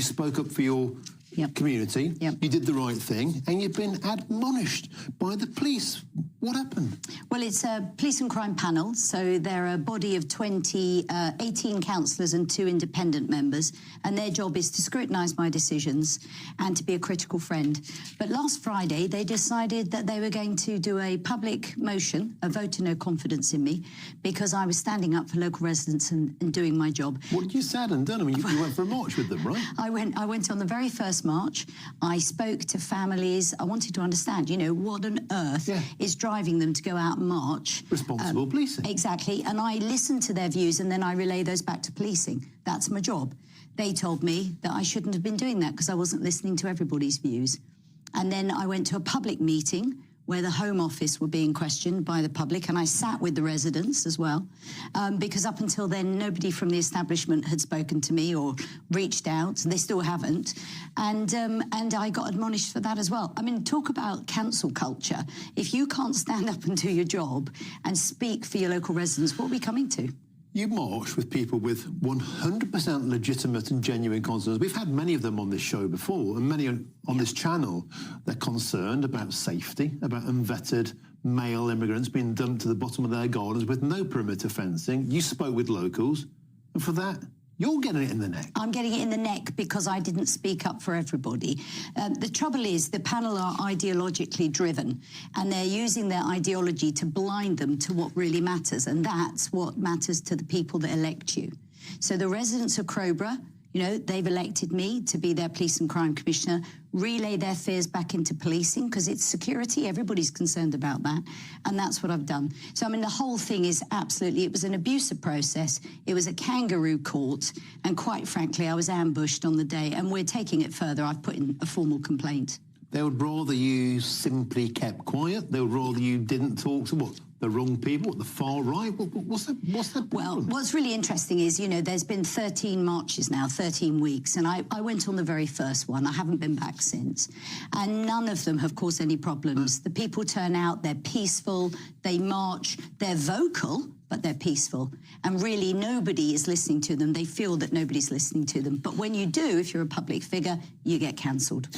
you spoke up for your community, you did the right thing, and you've been admonished by the police. What happened? Well, it's a police and crime panel, so they're a body of 18 councillors and 2 independent members, and their job is to scrutinise my decisions and to be a critical friend. But last Friday, they decided that they were going to do a public motion, a vote of no confidence in me, because I was standing up for local residents and doing my job. What did you said and done? I mean, you went for a march with them, right? I went on the very first march. I spoke to families. I wanted to understand, you know, what on earth is driving them to go out and march. Responsible policing. Exactly. And I listened to their views and then I relay those back to policing. That's my job. They told me that I shouldn't have been doing that because I wasn't listening to everybody's views. And then I went to a public meeting where the Home Office were being questioned by the public, and I sat with the residents as well, because up until then, nobody from the establishment had spoken to me or reached out. They still haven't. And I got admonished for that as well. I mean, talk about cancel culture. If you can't stand up and do your job and speak for your local residents, what are we coming to? You march with people with 100% legitimate and genuine concerns. We've had many of them on this show before, and many on this channel. They're concerned about safety, about unvetted male immigrants being dumped to the bottom of their gardens with no perimeter fencing. You spoke with locals, and for that, you're getting it in the neck. I'm getting it in the neck because I didn't speak up for everybody. The trouble is the panel are ideologically driven, and they're using their ideology to blind them to what really matters, and that's what matters to the people that elect you. So the residents of Crowborough, you know, they've elected me to be their police and crime commissioner, relay their fears back into policing because it's security. Everybody's concerned about that. And that's what I've done. So, I mean, the whole thing is absolutely, it was an abusive process. It was a kangaroo court. And quite frankly, I was ambushed on the day, and we're taking it further. I've put in a formal complaint. They would rather you simply kept quiet. They would rather you didn't talk to what? The wrong people, the far right? What's that problem? Well, what's really interesting is, you know, there's been 13 marches now, 13 weeks, and I went on the very first one. I haven't been back since. And none of them have caused any problems. The people turn out, they're peaceful, they march, they're vocal, but they're peaceful. And really, nobody is listening to them. They feel that nobody's listening to them. But when you do, if you're a public figure, you get cancelled.